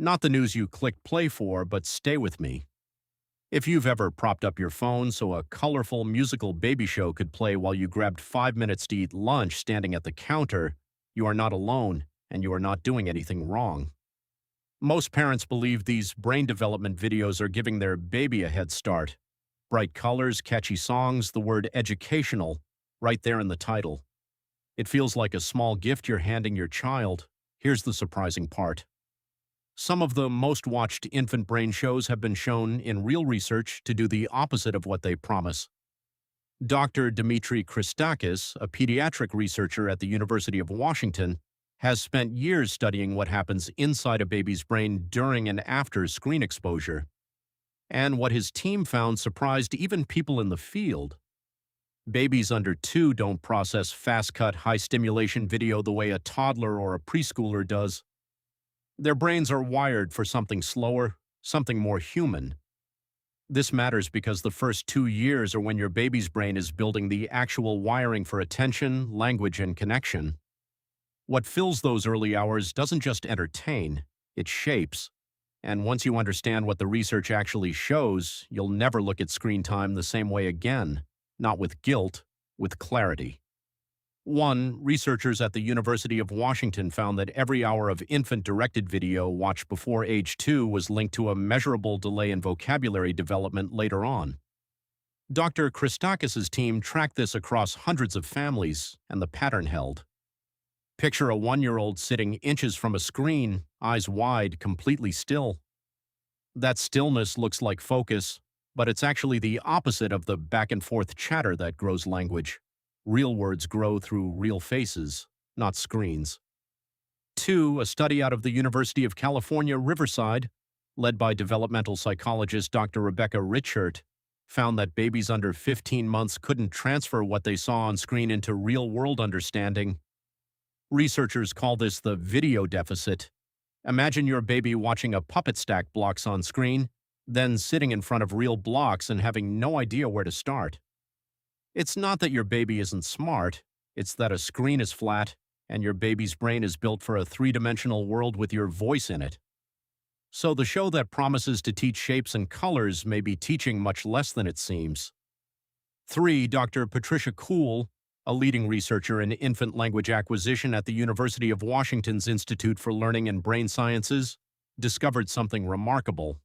Not the news you click play for, but stay with me. If you've ever propped up your phone so a colorful musical baby show could play while you grabbed 5 minutes to eat lunch standing at the counter, you are not alone, and you are not doing anything wrong. Most parents believe these brain development videos are giving their baby a head start. Bright colors, catchy songs, the word educational, right there in the title. It feels like a small gift you're handing your child. Here's the surprising part. Some of the most watched infant brain shows have been shown in real research to do the opposite of what they promise. Dr. Dimitri Christakis, a pediatric researcher at the University of Washington, has spent years studying what happens inside a baby's brain during and after screen exposure. And what his team found surprised even people in the field. Babies under 2 don't process fast-cut, high-stimulation video the way a toddler or a preschooler does. Their brains are wired for something slower, something more human. This matters because the first 2 years are when your baby's brain is building the actual wiring for attention, language, and connection. What fills those early hours doesn't just entertain, it shapes. And once you understand what the research actually shows, you'll never look at screen time the same way again, not with guilt, with clarity. 1. Researchers at the University of Washington found that every hour of infant-directed video watched before age 2 was linked to a measurable delay in vocabulary development later on. Dr. Christakis' team tracked this across hundreds of families, and the pattern held. Picture a 1-year-old sitting inches from a screen, eyes wide, completely still. That stillness looks like focus, but it's actually the opposite of the back-and-forth chatter that grows language. Real words grow through real faces, not screens. 2. A study out of the University of California, Riverside, led by developmental psychologist Dr. Richert, found that babies under 15 months couldn't transfer what they saw on screen into real-world understanding. Researchers call this the video deficit. Imagine your baby watching a puppet stack blocks on screen, then sitting in front of real blocks and having no idea where to start. It's not that your baby isn't smart, it's that a screen is flat and your baby's brain is built for a 3-dimensional world with your voice in it. So the show that promises to teach shapes and colors may be teaching much less than it seems. 3. Dr. Patricia Kuhl, a leading researcher in infant language acquisition at the University of Washington's Institute for Learning and Brain Sciences, discovered something remarkable.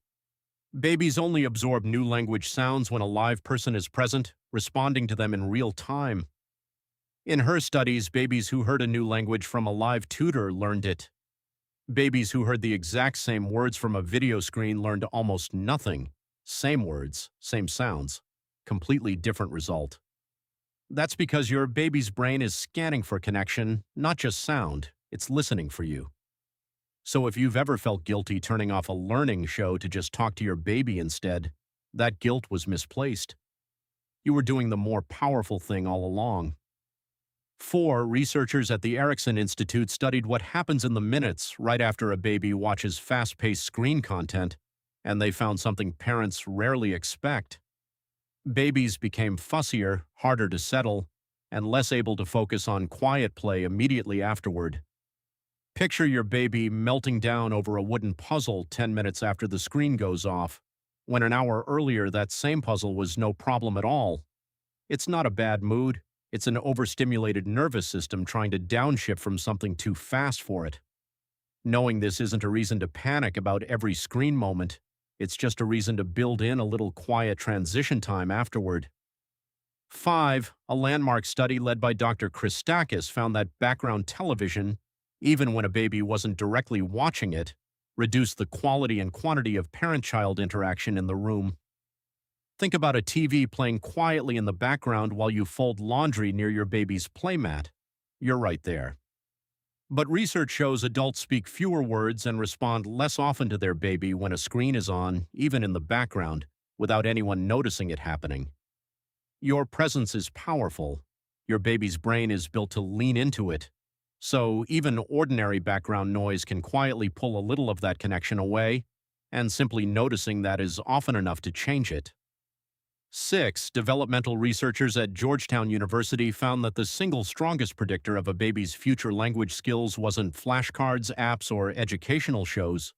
Babies only absorb new language sounds when a live person is present, responding to them in real time. In her studies, babies who heard a new language from a live tutor learned it. Babies who heard the exact same words from a video screen learned almost nothing. Same words, same sounds. Completely different result. That's because your baby's brain is scanning for connection, not just sound. It's listening for you. So if you've ever felt guilty turning off a learning show to just talk to your baby instead, that guilt was misplaced. You were doing the more powerful thing all along. 4. Researchers at the Erikson Institute studied what happens in the minutes right after a baby watches fast-paced screen content, and they found something parents rarely expect. Babies became fussier, harder to settle, and less able to focus on quiet play immediately afterward. Picture your baby melting down over a wooden puzzle 10 minutes after the screen goes off, when an hour earlier that same puzzle was no problem at all. It's not a bad mood, it's an overstimulated nervous system trying to downshift from something too fast for it. Knowing this isn't a reason to panic about every screen moment, it's just a reason to build in a little quiet transition time afterward. 5. A landmark study led by Dr. Christakis found that background television, even when a baby wasn't directly watching it, reduced the quality and quantity of parent-child interaction in the room. Think about a TV playing quietly in the background while you fold laundry near your baby's playmat. You're right there. But research shows adults speak fewer words and respond less often to their baby when a screen is on, even in the background, without anyone noticing it happening. Your presence is powerful. Your baby's brain is built to lean into it. So even ordinary background noise can quietly pull a little of that connection away, and simply noticing that is often enough to change it. 6. Developmental researchers at Georgetown University found that the single strongest predictor of a baby's future language skills wasn't flashcards, apps, or educational shows.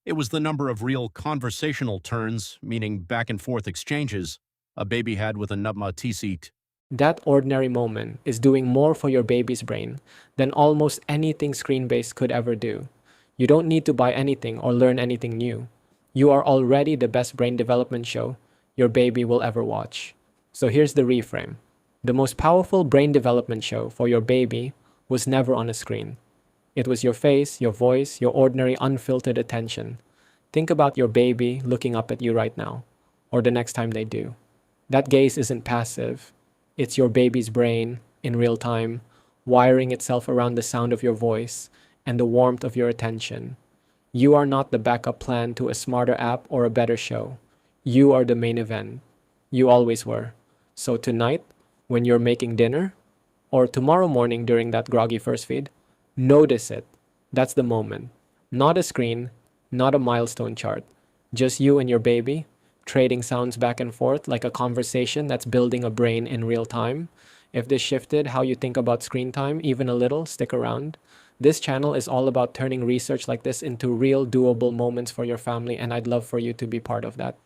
It was the number of real conversational turns, meaning back and forth exchanges, a baby had with a nutma tisit. That ordinary moment is doing more for your baby's brain than almost anything screen based could ever do. You don't need to buy anything or learn anything new. You are already the best brain development show your baby will ever watch. So here's the reframe: the most powerful brain development show for your baby was never on a screen. It was your face, your voice, your ordinary unfiltered attention. Think about your baby looking up at you right now, or the next time they do. That gaze isn't passive. It's your baby's brain, in real time, wiring itself around the sound of your voice and the warmth of your attention. You are not the backup plan to a smarter app or a better show. You are the main event. You always were. So tonight, when you're making dinner, or tomorrow morning during that groggy first feed, notice it. That's the moment. Not a screen, not a milestone chart. Just you and your baby, trading sounds back and forth like a conversation that's building a brain in real time. If this shifted how you think about screen time even a little, stick around. This channel is all about turning research like this into real doable moments for your family, and I'd love for you to be part of that.